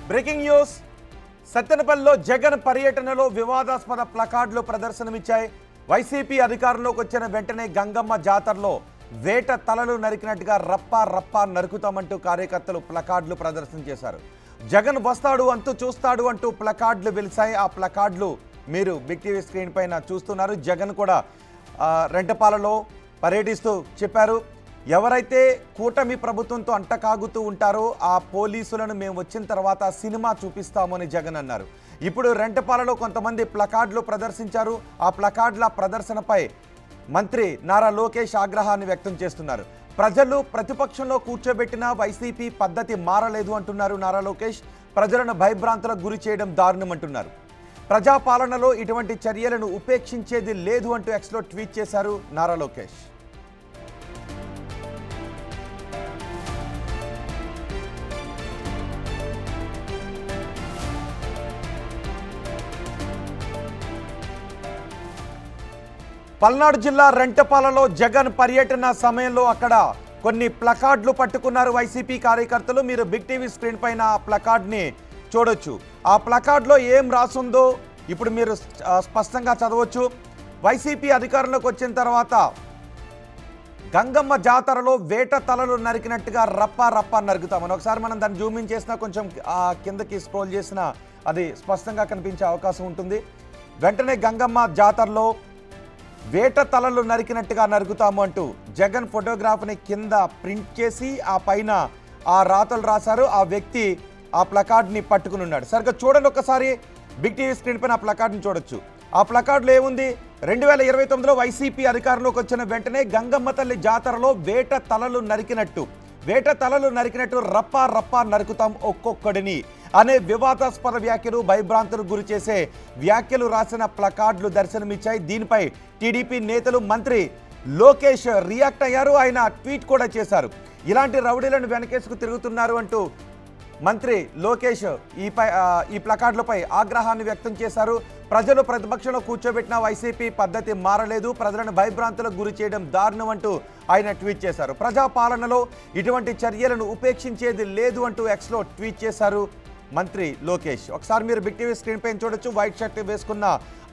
Breaking news సత్తెనపల్లిలో Jagan పర్యటనలో వివాదాస్పద ప్లకార్డులు ప్రదర్శనమిచ్చాయి. YCP అధికారంలోకి వచ్చిన వెంటనే గంగమ్మ జాతరలో వేట తలలు నరికినట్టుగా రప్పా రప్పా నరుకుతామంటూ కార్యకర్తలు ప్లకార్డులు ప్రదర్శన చేశారు. జగన్ వస్తాడు అంటూ చూస్తాడు అంటూ ప్లకార్డులు వెలిశాయి. ఆ ప్లకార్డులు మీరు బిగ్ టీవీ స్క్రీన్ పైన చూస్తున్నారు. జగన్ కూడా రెంటపాలలో పర్యటిస్తూ చెప్పారు, ఎవరైతే కూటమి ప్రభుత్వంతో అంటకాగుతూ ఉంటారో ఆ పోలీసులను మేము వచ్చిన తర్వాత సినిమా చూపిస్తామని జగన్ అన్నారు. ఇప్పుడు రెంటపాలలో కొంతమంది ప్లకార్డులు ప్రదర్శించారు. ఆ ప్లకార్డుల ప్రదర్శనపై మంత్రి నారా లోకేష్ ఆగ్రహాన్ని వ్యక్తం చేస్తున్నారు. ప్రజలు ప్రతిపక్షంలో కూర్చోబెట్టిన వైసీపీ పద్ధతి మారలేదు అంటున్నారు నారా లోకేష్. ప్రజలను భయభ్రాంతులకు గురి చేయడం దారుణం అంటున్నారు. ప్రజాపాలనలో ఇటువంటి చర్యలను ఉపేక్షించేది లేదు అంటూ ఎక్స్లో ట్వీట్ చేశారు నారా లోకేష్. పల్నాడు జిల్లా రెంటపాలలో జగన్ పర్యటన సమయంలో అక్కడ కొన్ని ప్లకార్డులు పట్టుకున్నారు వైసీపీ కార్యకర్తలు. మీరు బిగ్ టీవీ స్క్రీన్ పైన ఆ ప్లకార్డ్ని చూడొచ్చు. ఆ ప్లకార్డులో ఏం రాసుందో ఇప్పుడు మీరు స్పష్టంగా చదవచ్చు. వైసీపీ అధికారంలోకి వచ్చిన తర్వాత గంగమ్మ జాతరలో వేట తలలు నరికినట్టుగా రప్పా రప్పా నరుకుతామని. ఒకసారి మనం దాన్ని జూమింగ్ చేసినా కొంచెం కిందకి స్క్రోల్ చేసినా అది స్పష్టంగా కనిపించే అవకాశం ఉంటుంది. వెంటనే గంగమ్మ జాతరలో వేట తలలు నరికినట్టుగా నరుకుతాము అంటూ జగన్ ఫోటోగ్రాఫ్ని కింద ప్రింట్ చేసి ఆ పైన ఆ రాతలు రాశారు. ఆ వ్యక్తి ఆ ప్లకార్డ్ని పట్టుకుని ఉన్నాడు. సరిగ్గా చూడండి ఒకసారి బిగ్ టీవీ స్క్రీన్ పైన ఆ ప్లకార్డ్ని చూడొచ్చు. ఆ ప్లకార్డులో ఏముంది? 2029లో వైసీపీ అధికారంలోకి వచ్చిన వెంటనే గంగమ్మ తల్లి జాతరలో వేట తలలు నరికినట్టు రప్పా రప్పా నరుకుతాం ఒక్కొక్కడిని అనే వివాదాస్పద వ్యాఖ్యలు, భయభ్రాంతులకు గురి చేసే వ్యాఖ్యలు రాసిన ప్లకార్డులు దర్శనమిచ్చాయి. దీనిపై టీడీపీ నేతలు, మంత్రి లోకేష్ రియాక్ట్ అయ్యారు. ఆయన ట్వీట్ కూడా చేశారు. ఇలాంటి రౌడీలను వెనకేసుకు తిరుగుతున్నారు అంటూ మంత్రి లోకేష్ ఈ ప్లకార్డులపై ఆగ్రహాన్ని వ్యక్తం చేశారు. ప్రజలు ప్రతిపక్షంలో కూర్చోబెట్టిన వైసీపీ పద్ధతి మారలేదు, ప్రజలను భయభ్రాంతులకు గురి చేయడం దారుణం అంటూ ఆయన ట్వీట్ చేశారు. ప్రజాపాలనలో ఇటువంటి చర్యలను ఉపేక్షించేది లేదు అంటూ ఎక్స్లో ట్వీట్ చేశారు మంత్రి లోకేష్. ఒకసారి మీరు బిగ్ టీవీ స్క్రీన్ పైన చూడొచ్చు. వైట్ షర్ట్ వేసుకున్న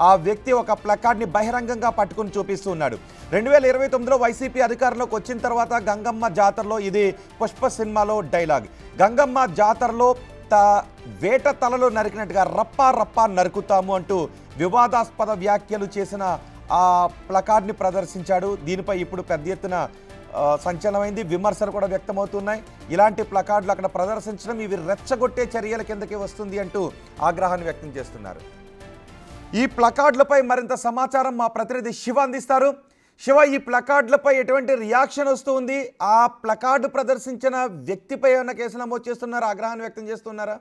ఆ వ్యక్తి ఒక ప్లకార్డ్ని బహిరంగంగా పట్టుకుని చూపిస్తూ ఉన్నాడు. 2029లో వైసీపీ అధికారంలోకి వచ్చిన తర్వాత గంగమ్మ జాతరలో, ఇది పుష్ప సినిమాలో డైలాగ్, గంగమ్మ జాతరలో వేట తలలు నరికినట్టుగా రప్పా రప్పా నరుకుతాము అంటూ వివాదాస్పద వ్యాఖ్యలు చేసిన ఆ ప్లకార్డ్ని ప్రదర్శించాడు. దీనిపై ఇప్పుడు పెద్ద ఎత్తున సంచలనమైంది, విమర్శలు కూడా వ్యక్తమవుతున్నాయి. ఇలాంటి ప్లకార్డులు అక్కడ ప్రదర్శించడం ఇవి రెచ్చగొట్టే చర్యల కిందకి వస్తుంది అంటూ ఆగ్రహాన్ని వ్యక్తం చేస్తున్నారు. ఈ ప్లకార్డులపై మరింత సమాచారం మా ప్రతినిధి శివ అందిస్తారు. శివ, ఈ ప్లకార్డులపై ఎటువంటి రియాక్షన్ వస్తుంది? ఆ ప్లకార్డు ప్రదర్శించిన వ్యక్తిపై ఏమైనా కేసు నమోదు చేస్తున్నారా? ఆగ్రహాన్ని వ్యక్తం చేస్తున్నారా?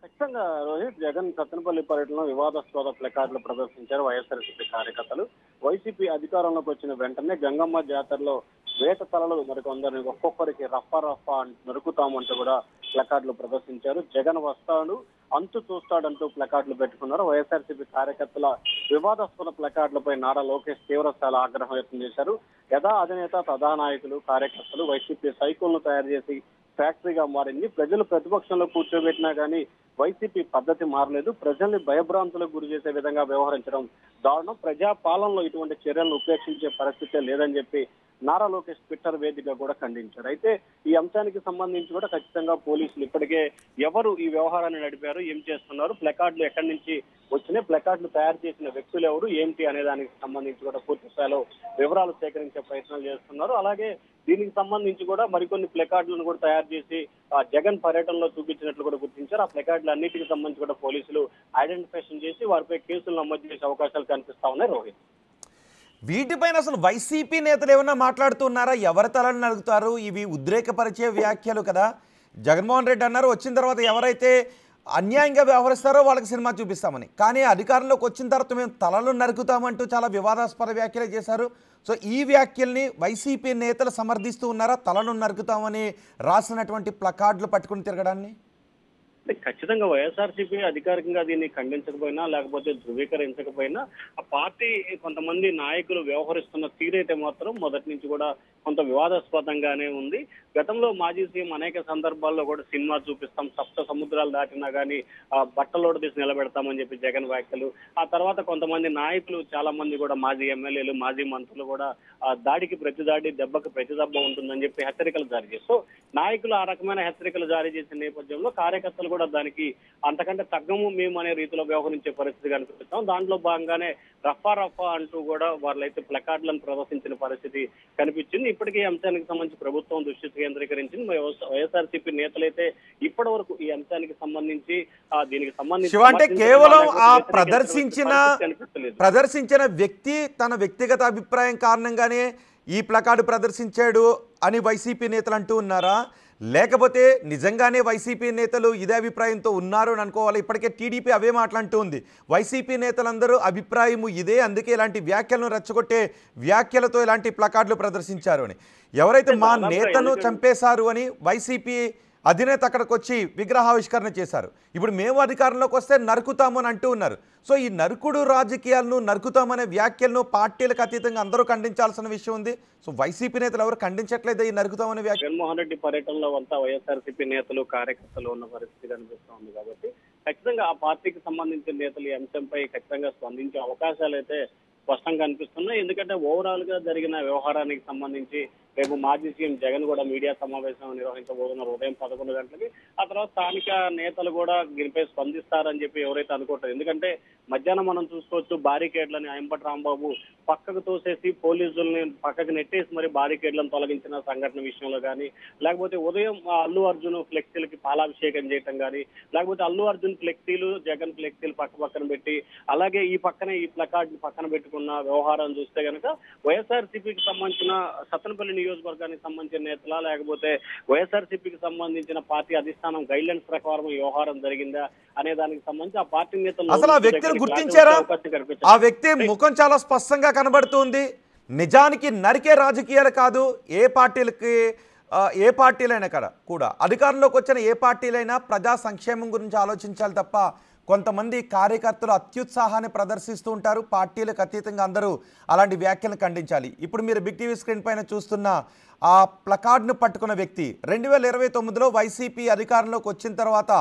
ఖచ్చితంగా రోహిత్, జగన్ సత్తెనపల్లి పర్యటనలో వివాదాస్పద ప్లకార్డులు ప్రదర్శించారు వైఎస్ఆర్సీపీ కార్యకర్తలు. వైసీపీ అధికారంలోకి వచ్చిన వెంటనే గంగమ్మ జాతరలో వేట తలలు మరికొందరిని ఒక్కొక్కరికి రఫా రఫా నరుకుతామంటూ కూడా ప్లకార్డులు ప్రదర్శించారు. జగన్ వస్తాడు అంతు చూస్తాడంటూ ప్లకార్డులు పెట్టుకున్నారు. వైఎస్ఆర్సీపీ కార్యకర్తల వివాదాస్పద ప్లకార్డులపై నారా లోకేష్ తీవ్రస్థాయిలో ఆగ్రహం వ్యక్తం చేశారు. యథా అధినేత తథా నాయకులు, కార్యకర్తలు వైసీపీ సైకిల్ను తయారు చేసి ఫ్యాక్టరీగా మారింది. ప్రజలు ప్రతిపక్షంలో కూర్చోబెట్టినా కానీ వైసీపీ పద్ధతి మారలేదు, ప్రజల్ని భయభ్రాంతులకు గురి చేసే విధంగా వ్యవహరించడం దారుణం, ప్రజా పాలనలో ఇటువంటి చర్యలను ఉపేక్షించే పరిస్థితే లేదని చెప్పి నారా లోకేష్ ట్విట్టర్ వేదికగా కూడా ఖండించారు. అయితే ఈ అంశానికి సంబంధించి కూడా ఖచ్చితంగా పోలీసులు ఇప్పటికే ఎవరు ఈ వ్యవహారాన్ని నడిపారు, ఏం చేస్తున్నారు, ప్లకార్డులు ఎక్కడి నుంచి వచ్చినాయి, ప్లకార్డులు తయారు చేసిన వ్యక్తులు ఎవరు ఏమిటి అనే దానికి సంబంధించి కూడా పూర్తి స్థాయిలో వివరాలు సేకరించే ప్రయత్నాలు చేస్తున్నారు. అలాగే దీనికి సంబంధించి కూడా మరికొన్ని ప్లకార్డులను కూడా తయారు చేసి జగన్ పర్యటనలో చూపించినట్లు కూడా గుర్తించారు. ఆ ప్లకార్డులు అన్నిటికి సంబంధించి కూడా పోలీసులు ఐడెంటిఫికేషన్ చేసి వారిపై కేసులు నమోదు చేసే అవకాశాలు కనిపిస్తా ఉన్నాయి. రోహిత్, వీటిపైన అసలు వైసీపీ నేతలు ఏమన్నా మాట్లాడుతున్నారా? ఎవరి తలను నలుగుతారు? ఇవి ఉద్రేకపరిచే వ్యాఖ్యలు కదా. జగన్మోహన్ రెడ్డి అన్నారు వచ్చిన తర్వాత ఎవరైతే అన్యాయంగా వ్యవహరిస్తారో వాళ్ళకి సినిమా చూపిస్తామని, కానీ అధికారంలోకి వచ్చిన తర్వాత మేము తలలు నరుకుతామంటూ చాలా వివాదాస్పద వ్యాఖ్యలు చేశారు. సో ఈ వ్యాఖ్యల్ని వైసీపీ నేతలు సమర్థిస్తూ ఉన్నారా? తలను నరుకుతామని రాసినటువంటి ప్లకార్డులు పట్టుకుని తిరగడాన్ని ఖచ్చితంగా వైఎస్ఆర్సీపీ అధికారికంగా దీన్ని ఖండించకపోయినా లేకపోతే ధృవీకరించకపోయినా ఆ పార్టీ కొంతమంది నాయకులు వ్యవహరిస్తున్న తీరైతే మాత్రం మొదటి నుంచి కూడా కొంత వివాదాస్పదంగానే ఉంది. గతంలో మాజీ సీఎం అనేక సందర్భాల్లో కూడా సినిమా చూపిస్తాం, సప్త సముద్రాలు దాటినా కానీ బట్టలోడు తీసి నిలబెడతామని చెప్పి జగన్ వ్యాఖ్యలు. ఆ తర్వాత కొంతమంది నాయకులు చాలా మంది కూడా మాజీ ఎమ్మెల్యేలు మాజీ మంత్రులు కూడా దాడికి ప్రతి దాడి దెబ్బకి ప్రతి దెబ్బ ఉంటుందని చెప్పి హెచ్చరికలు జారీ చేస్తూ నాయకులు ఆ రకమైన హెచ్చరికలు జారీ చేసిన నేపథ్యంలో కార్యకర్తలు కూడా దానికి అంతకంటే తగ్గము మేము అనే రీతిలో వ్యవహరించే పరిస్థితి కనిపిస్తాం. దాంట్లో భాగంగానే రఫా అంటూ కూడా వాళ్ళైతే ప్లకార్డులను ప్రదర్శించిన పరిస్థితి కనిపించింది. ఇప్పటికీ ఈ అంశానికి సంబంధించి ప్రభుత్వం దృష్టి కేంద్రీకరించింది. వైఎస్ఆర్సీపీ నేతలైతే ఇప్పటి వరకు ఈ అంశానికి సంబంధించి దీనికి సంబంధించి అంటే కేవలం ఆ ప్రదర్శించిన వ్యక్తి తన వ్యక్తిగత అభిప్రాయం కారణంగానే ఈ ప్లకార్డు ప్రదర్శించాడు అని వైసీపీ నేతలు అంటూ ఉన్నారా, లేకపోతే నిజంగానే వైసీపీ నేతలు ఇదే అభిప్రాయంతో ఉన్నారు అని అనుకోవాలి? ఇప్పటికే టీడీపీ అవే మాట్లాడుతూ ఉంది. వైసీపీ నేతలందరూ అభిప్రాయము ఇదే, అందుకే ఇలాంటి వ్యాఖ్యలను రెచ్చగొట్టే వ్యాఖ్యలతో ఇలాంటి ప్లకార్డులు ప్రదర్శించారు అని. ఎవరైతే మా నేతను చంపేశారు అని వైసీపీ అధినేత అక్కడికి వచ్చి విగ్రహావిష్కరణ చేశారు. ఇప్పుడు మేము అధికారంలోకి వస్తే నరుకుతాము అని అంటూ ఉన్నారు. సో ఈ నరుకుడు రాజకీయాలను, నరుకుతామనే వ్యాఖ్యలను పార్టీలకు అతీతంగా అందరూ ఖండించాల్సిన విషయం ఉంది. సో వైసీపీ నేతలు ఎవరు ఖండించట్లేదు ఈ నరుకుతామనే వ్యాఖ్య. జగన్మోహన్ రెడ్డి పర్యటనలో అంతా వైఎస్ఆర్సీపీ నేతలు కార్యకర్తలు ఉన్న పరిస్థితి కనిపిస్తోంది కాబట్టి ఖచ్చితంగా ఆ పార్టీకి సంబంధించిన నేతలు ఈ అంశంపై ఖచ్చితంగా స్పందించే అవకాశాలు అయితే స్పష్టంగా కనిపిస్తున్నాయి. ఎందుకంటే ఓవరాల్ గా జరిగిన వ్యవహారానికి సంబంధించి రేపు మాజీ సీఎం జగన్ కూడా మీడియా సమావేశం నిర్వహించబోతున్నారు ఉదయం 11 గంటలకి. ఆ తర్వాత స్థానిక నేతలు కూడా దీనిపై స్పందిస్తారని చెప్పి ఎవరైతే అనుకుంటారు. ఎందుకంటే మధ్యాహ్నం మనం చూసుకోవచ్చు బారికేడ్లని అంబటి రాంబాబు పక్కకు తోసేసి పోలీసుల్ని పక్కకు నెట్టేసి మరి బారికేడ్లను తొలగించిన సంఘటన విషయంలో కానీ, లేకపోతే ఉదయం అల్లు అర్జున్ ఫ్లెక్సీలకి పాలాభిషేకం చేయటం కానీ, లేకపోతే అల్లు అర్జున్ ఫ్లెక్సీలు జగన్ ఫ్లెక్సీలు పక్కన పెట్టి అలాగే ఈ పక్కనే ఈ ప్లకార్డ్ పక్కన పెట్టుకున్న వ్యవహారం చూస్తే కనుక వైఎస్ఆర్సీపీకి సంబంధించిన సత్తెనపల్లి నియోజకవర్గానికి సంబంధించిన నేతల లేకపోతే వైఎస్ఆర్సీపీకి సంబంధించిన పార్టీ అధిష్టానం గైడ్లైన్స్ ప్రకారం వ్యవహారం జరిగిందా అనే దానికి సంబంధించి ఆ పార్టీ నేతలు అసలు ఆ వ్యక్తిని గుర్తించారా? ఆ వ్యక్తి ముఖం చాలా స్పష్టంగా కనబడుతుంది. నిజానికి నరికే రాజకీయాలు కాదు, ఏ పార్టీలైనా కూడా అధికారంలోకి వచ్చిన ఏ పార్టీలైనా ప్రజా సంక్షేమం గురించి ఆలోచించాలి తప్ప కొంతమంది కార్యకర్తలు అత్యుత్సాహాన్ని ప్రదర్శిస్తూ ఉంటారు. పార్టీలకు అతీతంగా అందరూ అలాంటి వ్యాఖ్యలను ఖండించాలి. ఇప్పుడు మీరు బిగ్ టీవీ స్క్రీన్ పైన చూస్తున్న ఆ ప్లకార్డ్ను పట్టుకున్న వ్యక్తి 2029లో వైసీపీ అధికారంలోకి వచ్చిన తర్వాత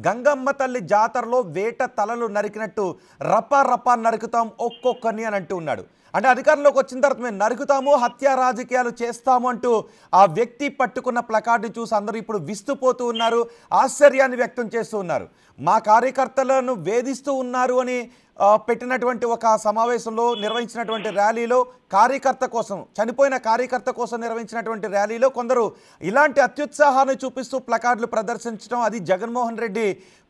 గంగమ్మ తల్లి జాతరలో వేట తలలు నరికినట్టు రప్పా నరుకుతాం ఒక్కొక్కరిని అని అంటూ ఉన్నాడు. అంటే అధికారంలోకి వచ్చిన తర్వాత మేము నరుకుతాము, హత్య రాజకీయాలు చేస్తాము అంటూ ఆ వ్యక్తి పట్టుకున్న ప్లకార్డుని చూసి అందరూ ఇప్పుడు విస్తుపోతూ ఉన్నారు, ఆశ్చర్యాన్ని వ్యక్తం చేస్తూ ఉన్నారు. మా కార్యకర్తలను వేధిస్తూ ఉన్నారు అని పెట్టినటువంటి ఒక సమావేశంలో నిర్వహించినటువంటి ర్యాలీలో కార్యకర్త కోసం, చనిపోయిన కార్యకర్త కోసం నిర్వహించినటువంటి ర్యాలీలో కొందరు ఇలాంటి అత్యుత్సాహాన్ని చూపిస్తూ ప్లకార్డులు ప్రదర్శించడం, అది జగన్మోహన్ రెడ్డి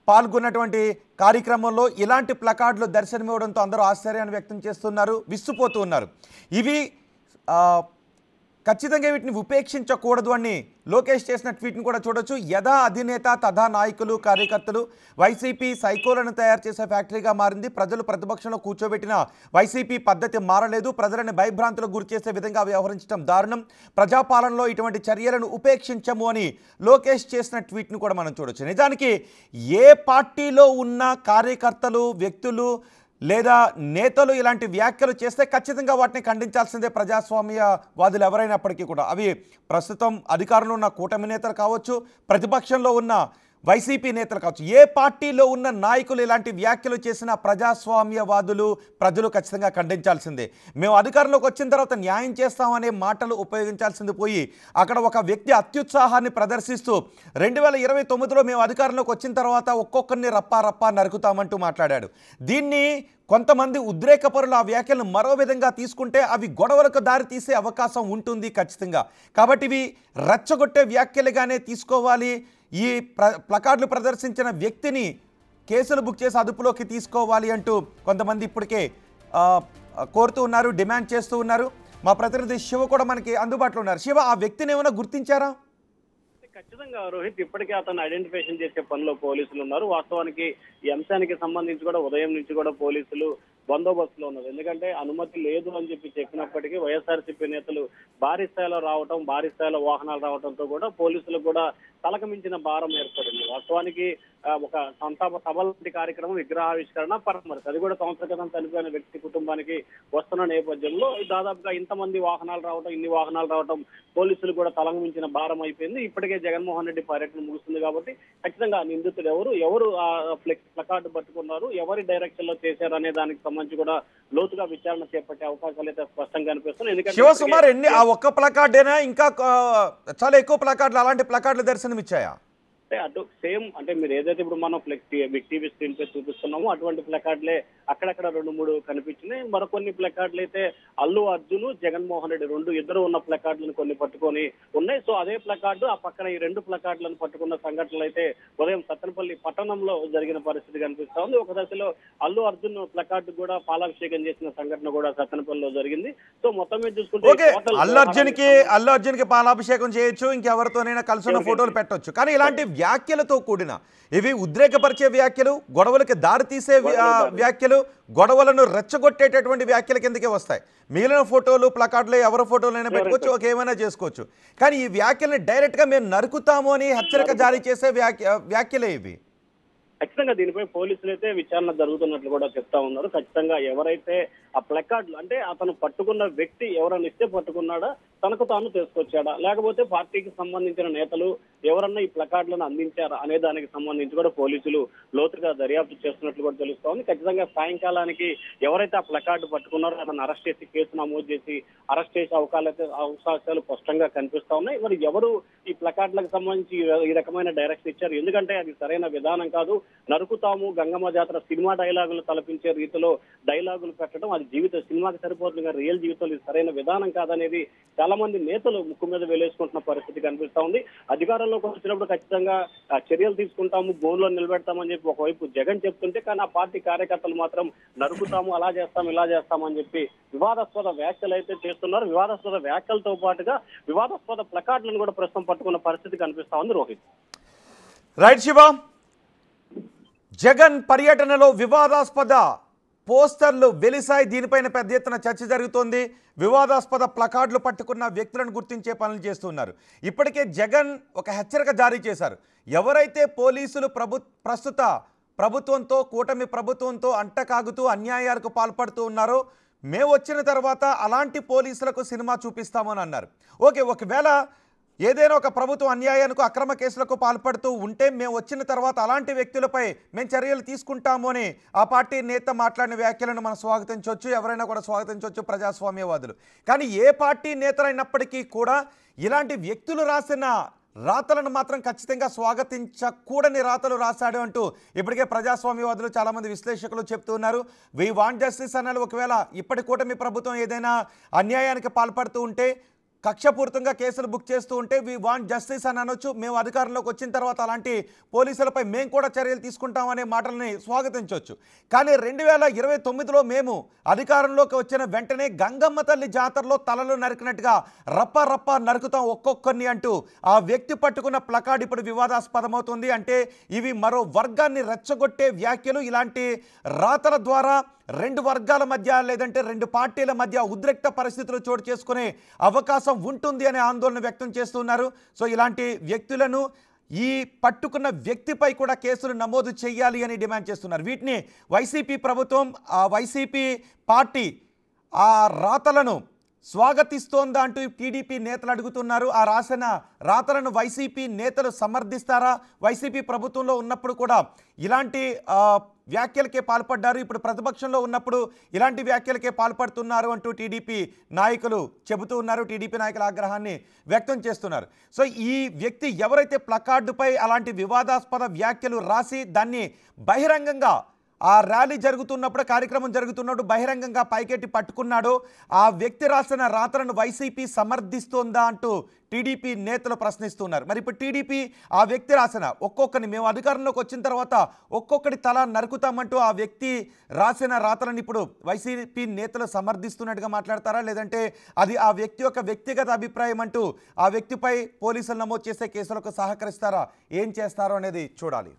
పాల్గొన్నటువంటి కార్యక్రమంలో ఇలాంటి ప్లకార్డులు దర్శనమివ్వడంతో అందరూ ఆశ్చర్యాన్ని వ్యక్తం చేస్తున్నారు, విస్తుపోతూ ఉన్నారు. ఇవి ఖచ్చితంగా వీటిని ఉపేక్షించకూడదు అని లోకేష్ చేసిన ట్వీట్ని కూడా చూడొచ్చు. యథా అధినేత తథా నాయకులు కార్యకర్తలు. వైసీపీ సైకోలను తయారు చేసే ఫ్యాక్టరీగా మారింది. ప్రజలు ప్రతిపక్షంలో కూర్చోబెట్టిన వైసీపీ పద్ధతి మారలేదు. ప్రజలను భయభ్రాంతులకు గురి చేసే విధంగా వ్యవహరించడం దారుణం. ప్రజాపాలనలో ఇటువంటి చర్యలను ఉపేక్షించము అని లోకేష్ చేసిన ట్వీట్ని కూడా మనం చూడొచ్చు. నిజానికి ఏ పార్టీలో ఉన్న కార్యకర్తలు, వ్యక్తులు లేదా నేతలు ఇలాంటి వ్యాఖ్యలు చేస్తే ఖచ్చితంగా వాటిని ఖండించాల్సిందే ప్రజాస్వామ్యవాదులు ఎవరైనప్పటికీ కూడా. అవి ప్రస్తుతం అధికారంలో ఉన్న కూటమి నేతలు కావచ్చు, ప్రతిపక్షంలో ఉన్న వైసీపీ నేతలు కావచ్చు, ఏ పార్టీలో ఉన్న నాయకులు ఇలాంటి వ్యాఖ్యలు చేసిన ప్రజాస్వామ్యవాదులు ప్రజలు ఖచ్చితంగా ఖండించాల్సిందే. మేము అధికారంలోకి వచ్చిన తర్వాత న్యాయం చేస్తామనే మాటలు ఉపయోగించాల్సింది పోయి అక్కడ ఒక వ్యక్తి అత్యుత్సాహాన్ని ప్రదర్శిస్తూ 2029లో మేము అధికారంలోకి వచ్చిన తర్వాత ఒక్కొక్కరిని రప్పా నరుకుతామంటూ మాట్లాడాడు. దీన్ని కొంతమంది ఉద్రేకపరులు ఆ వ్యాఖ్యలను మరో విధంగా తీసుకుంటే అవి గొడవలకు దారి తీసే అవకాశం ఉంటుంది ఖచ్చితంగా. కాబట్టి ఇవి రెచ్చగొట్టే వ్యాఖ్యలుగానే తీసుకోవాలి. ఈ ప్లకార్డులు ప్రదర్శించిన వ్యక్తిని కేసులు బుక్ చేసి అదుపులోకి తీసుకోవాలి అంటూ కొంతమంది ఇప్పటికే కోరుతూ ఉన్నారు, డిమాండ్ చేస్తూ ఉన్నారు. మా ప్రతినిధి శివ కూడా మనకి అందుబాటులో ఉన్నారు. శివ, ఆ వ్యక్తిని ఏమైనా గుర్తించారా? ఖచ్చితంగా రోహిత్, ఇప్పటికే అతను ఐడెంటిఫికేషన్ చేసే పనిలో పోలీసులు ఉన్నారు. వాస్తవానికి ఈ అంశానికి సంబంధించి కూడా ఉదయం నుంచి కూడా పోలీసులు బందోబస్తులో ఉన్నది. ఎందుకంటే అనుమతి లేదు అని చెప్పినప్పటికీ వైఎస్ఆర్సీపీ నేతలు భారీ స్థాయిలో రావటం, భారీ స్థాయిలో వాహనాలు రావడంతో కూడా పోలీసులకు కూడా తలకు మించిన భారం ఏర్పడింది. వాస్తవానికి ఒక సంతాప సభ లాంటి కార్యక్రమం, విగ్రహావిష్కరణ, పరామర్శ, అది కూడా సంవత్సర క్రితం చనిపోయిన వ్యక్తి కుటుంబానికి వస్తున్న నేపథ్యంలో దాదాపుగా ఇంతమంది వాహనాలు రావటం, ఇన్ని వాహనాలు రావటం పోలీసులు కూడా తలకు మించిన భారం అయిపోయింది. ఇప్పటికే జగన్మోహన్ రెడ్డి పర్యటన ముగుస్తుంది కాబట్టి ఖచ్చితంగా నిందితులు ఎవరు ఆ ప్లకార్డు పట్టుకున్నారు, ఎవరి డైరెక్షన్ లో చేశారు అనే దానికి సంబంధించి కూడా లోతుగా విచారణ చేపట్టే అవకాశాలు అయితే స్పష్టంగా కనిపిస్తున్నాయి. ఎందుకంటే శివసుమార్ ఆ ఒక్క ప్లకార్డేనా ఇంకా చాలా ఎక్కువ ప్లకార్డులు అలాంటి ప్లకార్డులు దర్శనమిచ్చాయా? అంటే అటు సేమ్ అంటే మీరు ఏదైతే ఇప్పుడు మనం బిగ్ టీవీ స్క్రీన్ పై చూపిస్తున్నామో అటువంటి ప్లకార్డులే అక్కడక్కడ 2-3 కనిపించినాయి. మరికొన్ని ప్లకార్డులు అయితే అల్లు అర్జున్, జగన్మోహన్ రెడ్డి ఇద్దరు ఉన్న ప్లకార్డులను కొన్ని పట్టుకొని ఉన్నాయి. సో అదే ప్లకార్డు ఆ పక్కన ఈ 2 ప్లకార్డులను పట్టుకున్న సంఘటనలు అయితే ఉదయం సత్తెనపల్లి పట్టణంలో జరిగిన పరిస్థితి కనిపిస్తా ఉంది. ఒక దశలో అల్లు అర్జున్ ప్లకార్డు కూడా పాలాభిషేకం చేసిన సంఘటన కూడా సత్తెనపల్లిలో జరిగింది. సో మొత్తం మీద చూసుకుంటే అల్లు అర్జున్ కి పాలాభిషేకం చేయొచ్చు, ఇంకెవరితోనైనా కలిసిన ఫోటోలు పెట్టొచ్చు. కానీ ఇలాంటి వ్యాఖ్యలతో కూడిన ఇవి ఉద్రేకపరిచే వ్యాఖ్యలు, గొడవలకి దారితీసే వ్యాఖ్యలు, గొడవలను రెచ్చగొట్టేటటువంటి వ్యాఖ్యల కిందకే వస్తాయి. మిగిలిన ఫోటోలు, ప్లకార్డులు ఎవరి ఫోటోలైనా పెట్టుకోవచ్చు, ఏమైనా చేసుకోవచ్చు. కానీ ఈ వ్యాఖ్యల్ని డైరెక్ట్గా మేము నరుకుతాము అని హెచ్చరిక జారీ చేసే వ్యాఖ్యలే ఇవి. ఖచ్చితంగా దీనిపై పోలీసులు అయితే విచారణ జరుగుతున్నట్లు కూడా చెప్తా ఉన్నారు. ఖచ్చితంగా ఎవరైతే ఆ ప్లకార్డులు అంటే అతను పట్టుకున్న వ్యక్తి ఎవరన్నా ఇస్తే పట్టుకున్నాడా, తనకు తాను తీసుకొచ్చాడా, లేకపోతే పార్టీకి సంబంధించిన నేతలు ఎవరన్నా ఈ ప్లకార్డులను అందించారా అనే దానికి సంబంధించి కూడా పోలీసులు లోతుగా దర్యాప్తు చేస్తున్నట్లు కూడా తెలుస్తా ఉంది. ఖచ్చితంగా సాయంకాలానికి ఎవరైతే ఆ ప్లకార్డు పట్టుకున్నారో అతను అరెస్ట్ చేసి కేసు నమోదు చేసి అరెస్ట్ చేసే అవకాశాలు స్పష్టంగా కనిపిస్తా ఉన్నాయి. మరి ఎవరు ఈ ప్లకార్డులకు సంబంధించి ఈ రకమైన డైరెక్షన్ ఇచ్చారు? ఎందుకంటే అది సరైన విధానం కాదు. నరుకుతాము గంగమ్మ జాతర సినిమా డైలాగులు తలపించే రీతిలో డైలాగులు పెట్టడం అది సినిమాకి సరిపోతుంది కానీ రియల్ జీవితంలో ఇది సరైన విధానం కాదనేది చాలా మంది నేతలు ముక్కు మీద వేలేసుకుంటున్న పరిస్థితి కనిపిస్తా ఉంది. అధికారంలోకి వచ్చినప్పుడు ఖచ్చితంగా చర్యలు తీసుకుంటాము, బోన్లో నిలబెడతామని చెప్పి ఒకవైపు జగన్ చెప్తుంటే, కానీ ఆ పార్టీ కార్యకర్తలు మాత్రం నరుకుతాము, అలా చేస్తాం, ఇలా చేస్తామని చెప్పి వివాదాస్పద వ్యాఖ్యలు అయితే చేస్తున్నారు. వివాదాస్పద వ్యాఖ్యలతో పాటుగా వివాదాస్పద ప్లకార్డులను కూడా ప్రస్తుతం పట్టుకున్న పరిస్థితి కనిపిస్తా ఉంది. రోహిత్. రైట్ శివ, జగన్ పర్యటనలో వివాదాస్పద పోస్టర్లు వెలిసాయి. దీనిపైన పెద్ద ఎత్తున చర్చ జరుగుతోంది. వివాదాస్పద ప్లకార్డులు పట్టుకున్న వ్యక్తులను గుర్తించే పనులు చేస్తున్నారు. ఇప్పటికే జగన్ ఒక హెచ్చరిక జారీ చేశారు. ఎవరైతే పోలీసులు ప్రస్తుత ప్రభుత్వంతో, కూటమి ప్రభుత్వంతో అంటకాగుతూ అన్యాయాలకు పాల్పడుతూ ఉన్నారో మేము వచ్చిన తర్వాత అలాంటి పోలీసులకు సినిమా చూపిస్తామని అన్నారు. ఓకే, ఒకవేళ ఏదైనా ఒక ప్రభుత్వం అన్యాయానికి, అక్రమ కేసులకు పాల్పడుతూ ఉంటే మేము వచ్చిన తర్వాత అలాంటి వ్యక్తులపై మేము చర్యలు తీసుకుంటాము అని ఆ పార్టీ నేత మాట్లాడిన వ్యాఖ్యలను మనం స్వాగతించవచ్చు, ఎవరైనా కూడా స్వాగతించవచ్చు, ప్రజాస్వామ్యవాదులు. కానీ ఏ పార్టీ నేతలైనప్పటికీ కూడా ఇలాంటి వ్యక్తులు రాసిన రాతలను మాత్రం ఖచ్చితంగా స్వాగతించకూడని రాతలు రాశాడు అంటూ ఇప్పటికే ప్రజాస్వామ్యవాదులు చాలామంది విశ్లేషకులు చెప్తున్నారు. వి వాంట్ జస్టిస్ అన్నారు. ఒకవేళ ఇప్పటి కూటమి ప్రభుత్వం ఏదైనా అన్యాయానికి పాల్పడుతూ ఉంటే, కక్షపూరితంగా కేసులు బుక్ చేస్తూ ఉంటే వి వాంట్ జస్టిస్ అని అనొచ్చు. మేము అధికారంలోకి వచ్చిన తర్వాత అలాంటి పోలీసులపై మేము కూడా చర్యలు తీసుకుంటామనే మాటలని స్వాగతించవచ్చు. కానీ 2029లో మేము అధికారంలోకి వచ్చిన వెంటనే గంగమ్మ తల్లి జాతరలో తలలు నరికినట్టుగా రప్ప రప్ప నరుకుతాం ఒక్కొక్కరిని అంటూ ఆ వ్యక్తి పట్టుకున్న ప్లకార్డ్ ఇప్పుడు వివాదాస్పదమవుతుంది. అంటే ఇవి మరో వర్గాన్ని రెచ్చగొట్టే వ్యాఖ్యలు. ఇలాంటి రాతల ద్వారా 2 వర్గాల మధ్య లేదంటే 2 పార్టీల మధ్య ఉద్రిక్త పరిస్థితులు చోటు చేసుకునే అవకాశం ఉంటుంది అనే ఆందోళన వ్యక్తం చేస్తున్నారు. సో ఇలాంటి వ్యక్తులను ఈ పట్టుకున్న వ్యక్తిపై కూడా కేసులు నమోదు చేయాలి అని డిమాండ్ చేస్తున్నారు. వీటిని వైసీపీ ప్రభుత్వం, వైసీపీ పార్టీ ఆ రాతలను స్వాగతిస్తోందా అంటూ టీడీపీ నేతలు అడుగుతున్నారు. ఆ రాసిన రాతలను వైసీపీ నేతలు సమర్థిస్తారా? వైసీపీ ప్రభుత్వంలో ఉన్నప్పుడు కూడా ఇలాంటి వ్యాఖ్యలకే పాల్పడ్డారు, ఇప్పుడు ప్రతిపక్షంలో ఉన్నప్పుడు ఇలాంటి వ్యాఖ్యలకే పాల్పడుతున్నారు అంటూ టీడీపీ నాయకులు చెబుతూ ఉన్నారు. టీడీపీ నాయకుల ఆగ్రహాన్ని వ్యక్తం చేస్తున్నారు. సో ఈ వ్యక్తి ఎవరైతే ప్లకార్డుపై అలాంటి వివాదాస్పద వ్యాఖ్యలు రాసి దాన్ని బహిరంగంగా ఆ ర్యాలీ జరుగుతున్నప్పుడు, కార్యక్రమం జరుగుతున్నప్పుడు బహిరంగంగా పైకెట్టి పట్టుకున్నాడో ఆ వ్యక్తి రాసిన రాతలను వైసీపీ సమర్థిస్తోందా అంటూ టీడీపీ నేతలు ప్రశ్నిస్తున్నారు. మరి ఇప్పుడు టీడీపీ ఆ వ్యక్తి రాసిన ఒక్కొక్కరిని మేము అధికారంలోకి వచ్చిన తర్వాత ఒక్కొక్కటి తల నరుకుతామంటూ ఆ వ్యక్తి రాసిన రాతలను ఇప్పుడు వైసీపీ నేతలు సమర్థిస్తున్నట్టుగా మాట్లాడతారా, లేదంటే అది ఆ వ్యక్తి యొక్క వ్యక్తిగత అభిప్రాయం అంటూ ఆ వ్యక్తిపై పోలీసులు నమోదు చేసే కేసులకు సహకరిస్తారా, ఏం చేస్తారో అనేది చూడాలి.